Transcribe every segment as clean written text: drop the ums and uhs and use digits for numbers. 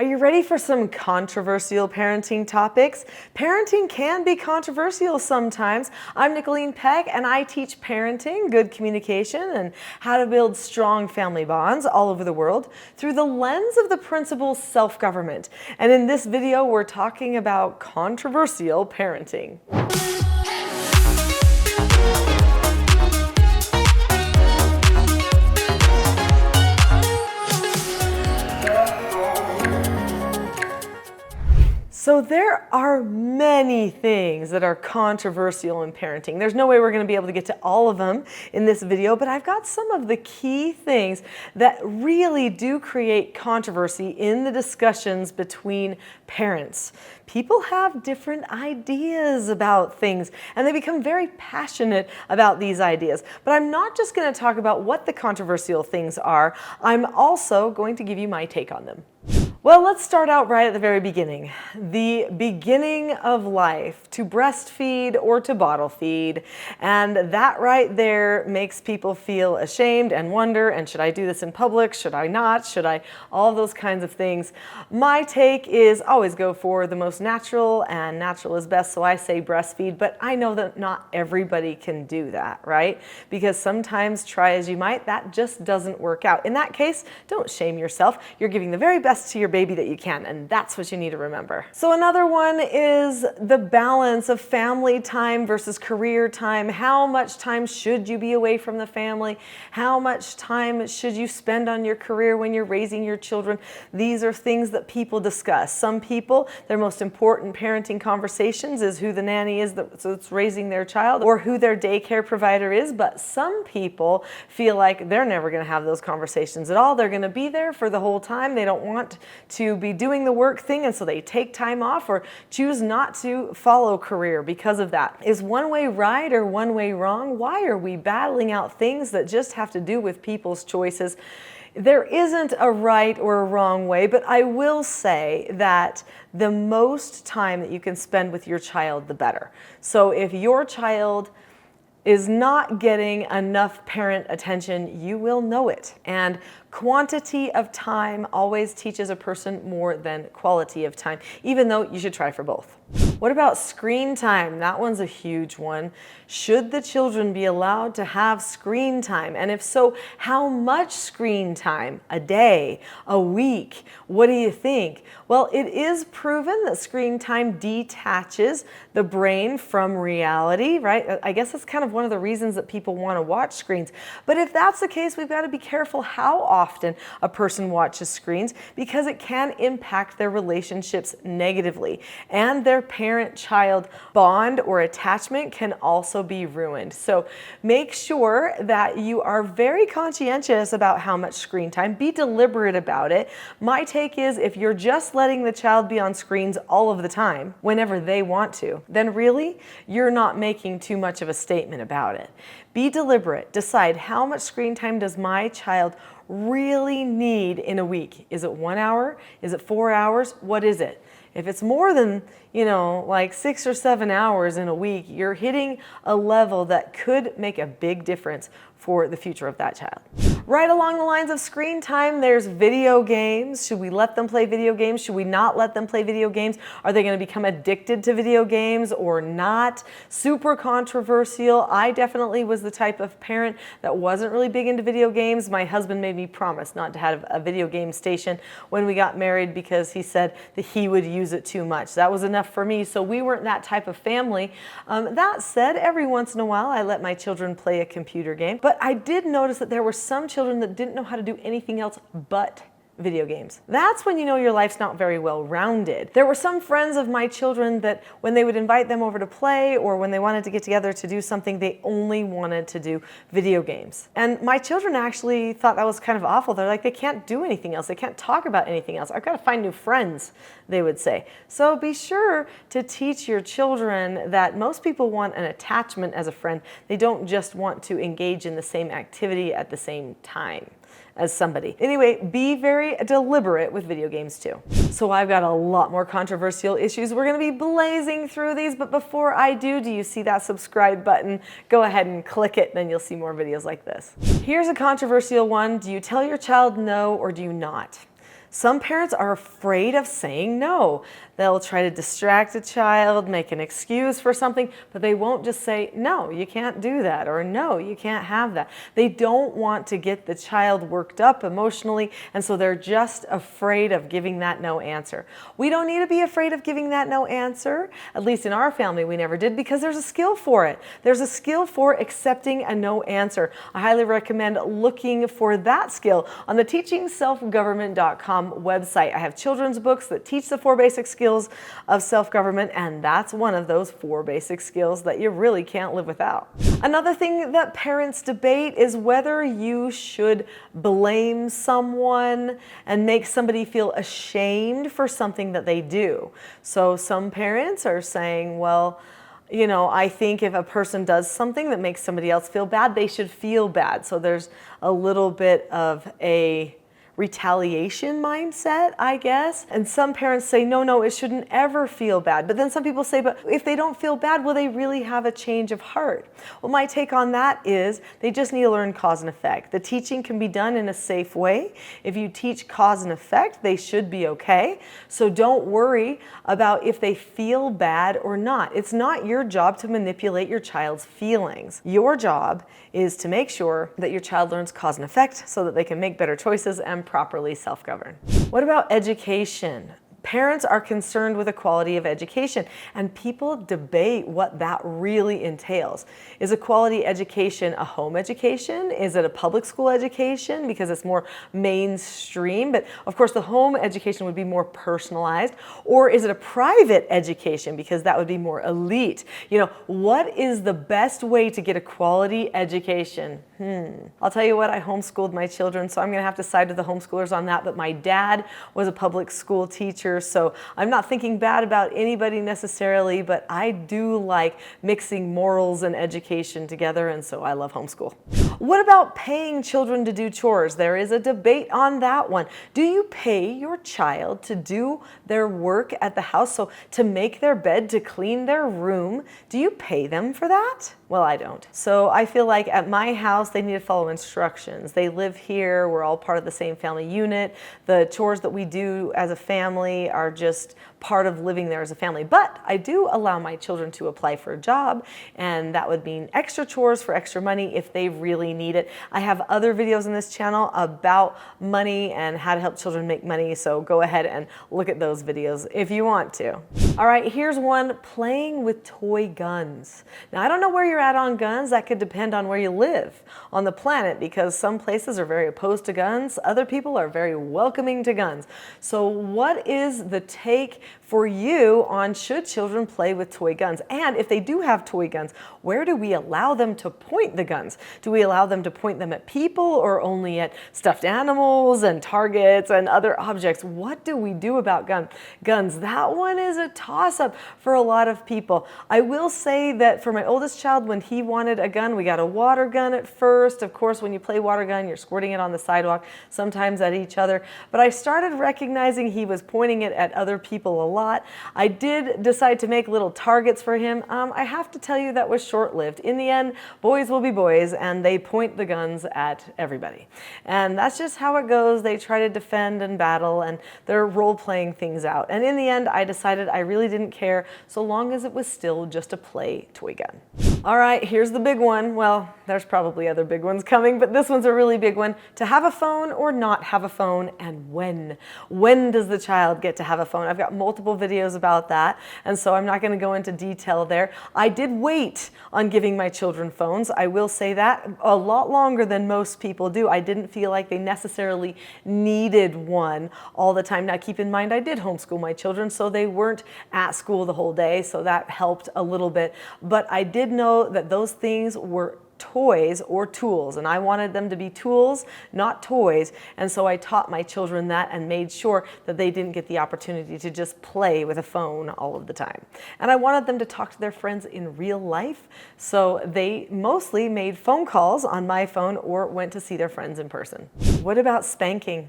Are you ready for some controversial parenting topics? Parenting can be controversial sometimes. I'm Nicholeen Peck, and I teach parenting, good communication, and how to build strong family bonds all over the world through the lens of the principle self-government. And in this video, we're talking about controversial parenting. So there are many things that are controversial in parenting. There's no way we're going to be able to get to all of them in this video, but I've got some of the key things that really do create controversy in the discussions between parents. People have different ideas about things, and they become very passionate about these ideas. But I'm not just going to talk about what the controversial things are. I'm also going to give you my take on them. Well, let's start out right at the very beginning. The beginning of life, to breastfeed or to bottle feed. And that right there makes people feel ashamed and wonder, and should I do this in public? Should I not? Should I? All those kinds of things. My take is always go for the most natural, and natural is best, so I say breastfeed, but I know that not everybody can do that, right? Because sometimes, try as you might, that just doesn't work out. In that case, don't shame yourself. You're giving the very best to your baby that you can, and that's what you need to remember. So another one is the balance of family time versus career time. How much time should you be away from the family? How much time should you spend on your career when you're raising your children? These are things that people discuss. Some people, their most important parenting conversations is who the nanny is that's raising their child or who their daycare provider is, but some people feel like they're never going to have those conversations at all. They're going to be there for the whole time. They don't want to be doing the work thing, and so they take time off or choose not to follow career because of that. Is one way right or one way wrong? Why are we battling out things that just have to do with people's choices? There isn't a right or a wrong way, but I will say that the most time that you can spend with your child, the better. So if your child is not getting enough parent attention, you will know it. And quantity of time always teaches a person more than quality of time, even though you should try for both. What about screen time? That one's a huge one. Should the children be allowed to have screen time? And if so, how much screen time? A day? A week? What do you think? Well, it is proven that screen time detaches the brain from reality, right? I guess that's kind of one of the reasons that people want to watch screens. But if that's the case, we've got to be careful how often a person watches screens, because it can impact their relationships negatively, and their parent-child bond or attachment can also be ruined. So make sure that you are very conscientious about how much screen time. Be deliberate about it. My take is, if you're just letting the child be on screens all of the time, whenever they want to, then really, you're not making too much of a statement about it. Be deliberate. Decide, how much screen time does my child really need in a week? Is it 1 hour? Is it 4 hours? What is it? If it's more than, like 6 or 7 hours in a week, you're hitting a level that could make a big difference for the future of that child. Right along the lines of screen time, there's video games. Should we let them play video games? Should we not let them play video games? Are they going to become addicted to video games or not? Super controversial. I definitely was the type of parent that wasn't really big into video games. My husband made me promise not to have a video game station when we got married because he said that he would use it too much. That was enough for me, so we weren't that type of family. That said, every once in a while I let my children play a computer game, but I did notice that there were some children that didn't know how to do anything else but video games. That's when you know your life's not very well rounded. There were some friends of my children that when they would invite them over to play or when they wanted to get together to do something, they only wanted to do video games. And my children actually thought that was kind of awful. They're like, they can't do anything else. They can't talk about anything else. I've got to find new friends, they would say. So be sure to teach your children that most people want an attachment as a friend. They don't just want to engage in the same activity at the same time as somebody. Anyway, be very deliberate with video games too. So I've got a lot more controversial issues. We're going to be blazing through these, but before I do you see that subscribe button? Go ahead and click it, then you'll see more videos like this. Here's a controversial one. Do you tell your child no or do you not? Some parents are afraid of saying no. They'll try to distract a child, make an excuse for something, but they won't just say, no, you can't do that, or no, you can't have that. They don't want to get the child worked up emotionally, and so they're just afraid of giving that no answer. We don't need to be afraid of giving that no answer. At least in our family, we never did, because there's a skill for it. There's a skill for accepting a no answer. I highly recommend looking for that skill on the teachingselfgovernment.com website. I have children's books that teach the 4 basic skills of self-government, and that's one of those 4 basic skills that you really can't live without. Another thing that parents debate is whether you should blame someone and make somebody feel ashamed for something that they do. So some parents are saying, well, you know, I think if a person does something that makes somebody else feel bad, they should feel bad. So there's a little bit of a retaliation mindset, I guess. And some parents say, no, it shouldn't ever feel bad. But then some people say, but if they don't feel bad, will they really have a change of heart? Well, my take on that is they just need to learn cause and effect. The teaching can be done in a safe way. If you teach cause and effect, they should be okay. So don't worry about if they feel bad or not. It's not your job to manipulate your child's feelings. Your job is to make sure that your child learns cause and effect so that they can make better choices and properly self-govern. What about education? Parents are concerned with the quality of education, and people debate what that really entails. Is a quality education a home education? Is it a public school education because it's more mainstream? But of course the home education would be more personalized. Or is it a private education because that would be more elite? You know, what is the best way to get a quality education? I'll tell you what, I homeschooled my children, so I'm going to have to side with the homeschoolers on that, but my dad was a public school teacher, so I'm not thinking bad about anybody necessarily, but I do like mixing morals and education together, and so I love homeschool. What about paying children to do chores? There is a debate on that one. Do you pay your child to do their work at the house? So to make their bed, to clean their room, do you pay them for that? Well, I don't. So I feel like at my house, they need to follow instructions. They live here. We're all part of the same family unit. The chores that we do as a family are just part of living there as a family. But I do allow my children to apply for a job, and that would mean extra chores for extra money if they really need it. I have other videos on this channel about money and how to help children make money, so go ahead and look at those videos if you want to. All right, here's one: playing with toy guns. Now, I don't know where you're at on guns. That could depend on where you live on the planet, because some places are very opposed to guns. Other people are very welcoming to guns. So what is the take for you on should children play with toy guns? And if they do have toy guns, where do we allow them to point the guns? Do we allow them to point them at people or only at stuffed animals and targets and other objects? What do we do about guns? That one is a toss-up for a lot of people. I will say that for my oldest child, when he wanted a gun, we got a water gun at first. Of course, when you play water gun, you're squirting it on the sidewalk, sometimes at each other. But I started recognizing he was pointing it at other people a lot. I did decide to make little targets for him. I have to tell you that was short-lived. In the end, boys will be boys, and they point the guns at everybody. And that's just how it goes. They try to defend and battle, and they're role-playing things out. And in the end, I decided I really didn't care, so long as it was still just a play toy gun. All right, here's the big one. Well, there's probably other big ones coming, but this one's a really big one. To have a phone or not have a phone, and when? When does the child get to have a phone? I've got multiple videos about that, and so I'm not going to go into detail there. I did wait on giving my children phones. I will say that a lot longer than most people do. I didn't feel like they necessarily needed one all the time. Now, keep in mind, I did homeschool my children, so they weren't at school the whole day, so that helped a little bit. But I did know that those things were toys or tools, and I wanted them to be tools, not toys, and so I taught my children that and made sure that they didn't get the opportunity to just play with a phone all of the time. And I wanted them to talk to their friends in real life, so they mostly made phone calls on my phone or went to see their friends in person. What about spanking?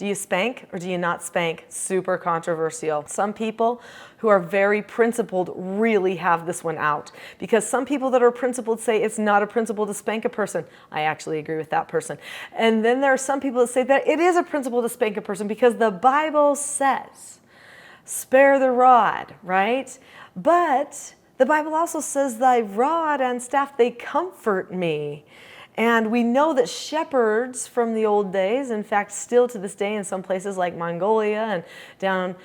Do you spank or do you not spank? Super controversial. Some people who are very principled really have this one out, because some people that are principled say it's not a principle to spank a person. I actually agree with that person. And then there are some people that say that it is a principle to spank a person because the Bible says, spare the rod, right? But the Bible also says, thy rod and staff, they comfort me. And we know that shepherds from the old days, in fact, still to this day in some places like Mongolia and down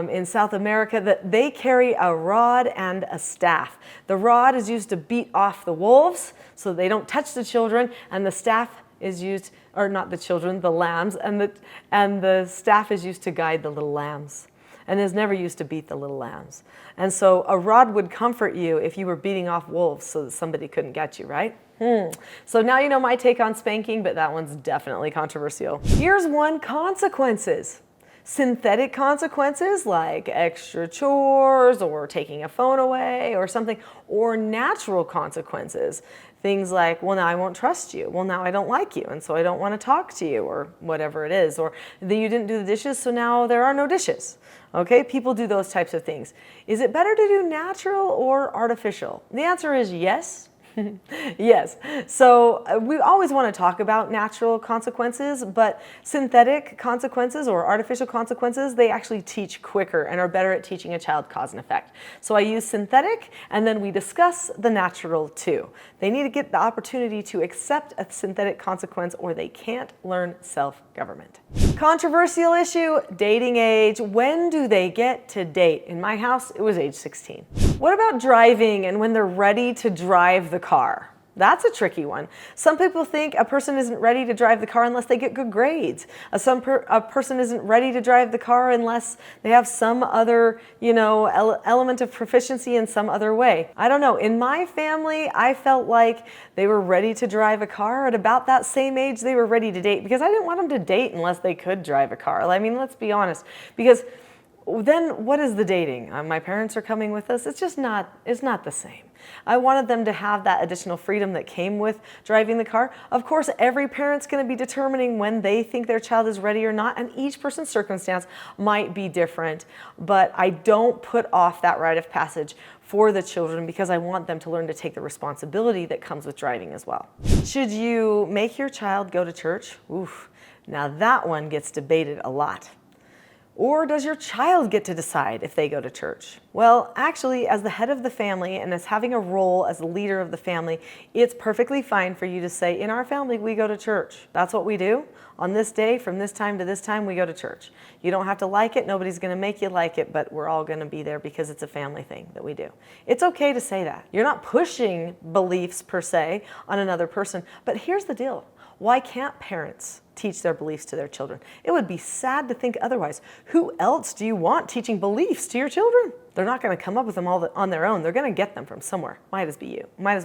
in South America, that they carry a rod and a staff. The rod is used to beat off the wolves so they don't touch the children, and the staff is used, or not the children, the lambs, and the staff is used to guide the little lambs, and is never used to beat the little lambs. And so a rod would comfort you if you were beating off wolves so that somebody couldn't get you, right? So now you know my take on spanking, but that one's definitely controversial. Here's one: consequences. Synthetic consequences like extra chores or taking a phone away or something, or natural consequences. Things like, well, now I won't trust you. Well, now I don't like you, and so I don't want to talk to you, or whatever it is. Or then you didn't do the dishes, so now there are no dishes. Okay, people do those types of things. Is it better to do natural or artificial? The answer is yes. Yes. So we always want to talk about natural consequences, but synthetic consequences or artificial consequences, they actually teach quicker and are better at teaching a child cause and effect. So I use synthetic, and then we discuss the natural too. They need to get the opportunity to accept a synthetic consequence, or they can't learn self-government. Controversial issue: dating age. When do they get to date? In my house, it was age 16. What about driving and when they're ready to drive the car? That's a tricky one. Some people think a person isn't ready to drive the car unless they get good grades. A person isn't ready to drive the car unless they have some other, element of proficiency in some other way. I don't know. In my family, I felt like they were ready to drive a car at about that same age they were ready to date, because I didn't want them to date unless they could drive a car. I mean, let's be honest, because then what is the dating? My parents are coming with us. It's not the same. I wanted them to have that additional freedom that came with driving the car. Of course, every parent's going to be determining when they think their child is ready or not, and each person's circumstance might be different. But I don't put off that rite of passage for the children, because I want them to learn to take the responsibility that comes with driving as well. Should you make your child go to church? Oof. Now that one gets debated a lot. Or does your child get to decide if they go to church? Well, actually, as the head of the family and as having a role as the leader of the family, it's perfectly fine for you to say, in our family, we go to church. That's what we do. On this day, from this time to this time, we go to church. You don't have to like it. Nobody's going to make you like it, but we're all going to be there because it's a family thing that we do. It's okay to say that. You're not pushing beliefs per se on another person, but here's the deal. Why can't parents teach their beliefs to their children? It would be sad to think otherwise. Who else do you want teaching beliefs to your children? They're not going to come up with them all on their own. They're going to get them from somewhere. Might as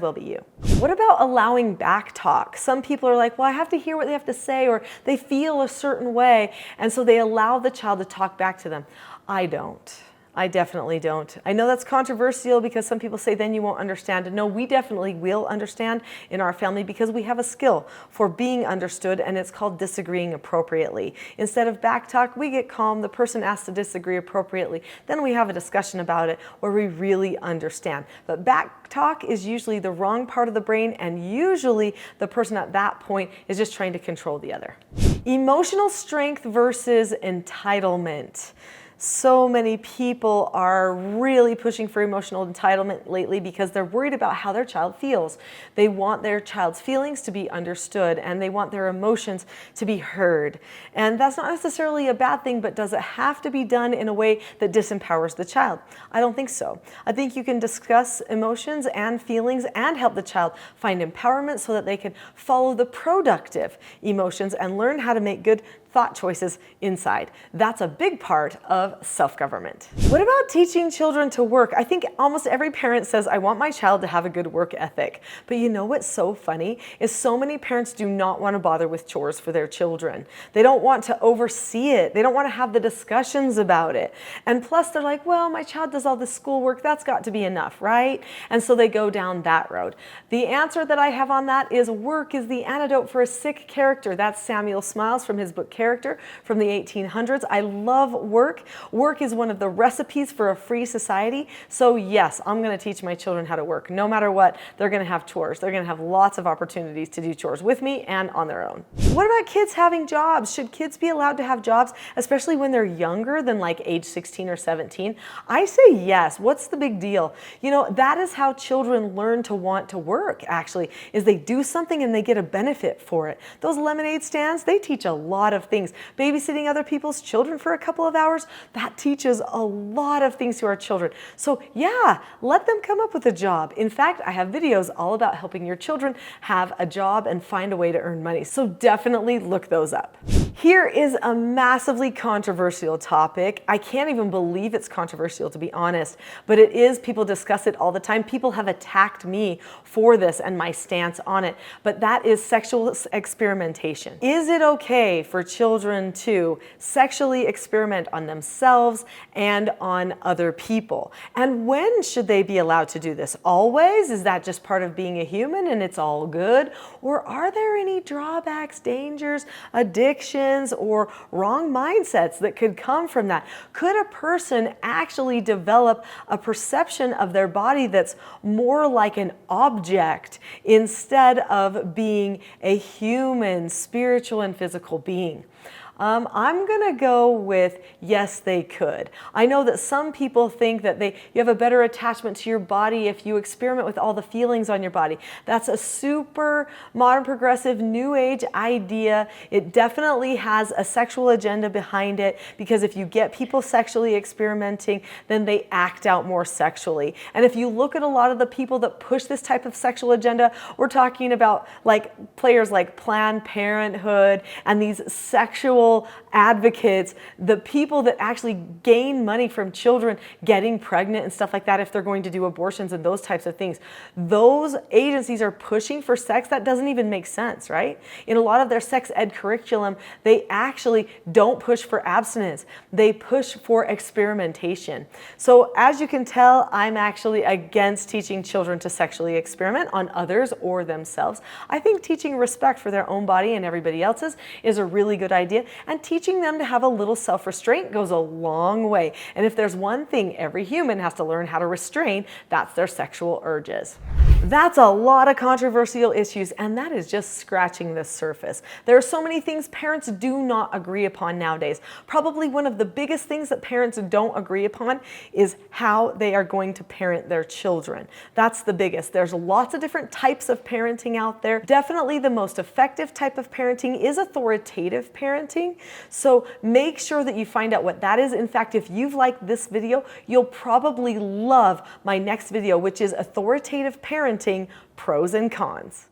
well be you. What about allowing back talk? Some people are like, well, I have to hear what they have to say, or they feel a certain way, and so they allow the child to talk back to them. I don't. I definitely don't. I know that's controversial because some people say then you won't understand. No, we definitely will understand in our family because we have a skill for being understood, and it's called disagreeing appropriately. Instead of back talk, we get calm. The person asks to disagree appropriately. Then we have a discussion about it where we really understand. But back talk is usually the wrong part of the brain, and usually the person at that point is just trying to control the other. Emotional strength versus entitlement. So many people are really pushing for emotional entitlement lately because they're worried about how their child feels. They want their child's feelings to be understood, and they want their emotions to be heard. And that's not necessarily a bad thing, but does it have to be done in a way that disempowers the child? I don't think so. I think you can discuss emotions and feelings and help the child find empowerment so that they can follow the productive emotions and learn how to make good thought choices inside. That's a big part of self-government. What about teaching children to work? I think almost every parent says, I want my child to have a good work ethic. But you know what's so funny is so many parents do not want to bother with chores for their children. They don't want to oversee it. They don't want to have the discussions about it. And plus they're like, well, my child does all the schoolwork. That's got to be enough, right? And so they go down that road. The answer that I have on that is work is the antidote for a sick character. That's Samuel Smiles from his book, character from the 1800s. I love work. Work is one of the recipes for a free society. So yes, I'm going to teach my children how to work. No matter what, they're going to have chores. They're going to have lots of opportunities to do chores with me and on their own. What about kids having jobs? Should kids be allowed to have jobs, especially when they're younger than like age 16 or 17? I say yes. What's the big deal? You know, that is how children learn to want to work, actually, is they do something and they get a benefit for it. Those lemonade stands, they teach a lot of things. Babysitting other people's children for a couple of hours, that teaches a lot of things to our children. So yeah, let them come up with a job. In fact, I have videos all about helping your children have a job and find a way to earn money. So definitely look those up. Here is a massively controversial topic. I can't even believe it's controversial, to be honest, but it is. People discuss it all the time. People have attacked me for this and my stance on it, but that is sexual experimentation. Is it okay for children to sexually experiment on themselves and on other people? And when should they be allowed to do this? Always? Is that just part of being a human and it's all good? Or are there any drawbacks, dangers, addictions, or wrong mindsets that could come from that? Could a person actually develop a perception of their body that's more like an object instead of being a human, spiritual, and physical being? I'm gonna go with yes, they could. I know that some people think that you have a better attachment to your body if you experiment with all the feelings on your body. That's a super modern, progressive, new age idea. It definitely has a sexual agenda behind it, because if you get people sexually experimenting, then they act out more sexually. And if you look at a lot of the people that push this type of sexual agenda, we're talking about like players like Planned Parenthood and these sexual advocates, the people that actually gain money from children getting pregnant and stuff like that if they're going to do abortions and those types of things. Those agencies are pushing for sex that doesn't even make sense, right? In a lot of their sex ed curriculum, they actually don't push for abstinence. They push for experimentation. So as you can tell, I'm actually against teaching children to sexually experiment on others or themselves. I think teaching respect for their own body and everybody else's is a really good idea. And teaching them to have a little self-restraint goes a long way. And if there's one thing every human has to learn how to restrain, that's their sexual urges. That's a lot of controversial issues, and that is just scratching the surface. There are so many things parents do not agree upon nowadays. Probably one of the biggest things that parents don't agree upon is how they are going to parent their children. That's the biggest. There's lots of different types of parenting out there. Definitely the most effective type of parenting is authoritative parenting. So make sure that you find out what that is. In fact, if you've liked this video, you'll probably love my next video, which is authoritative parenting, pros and cons.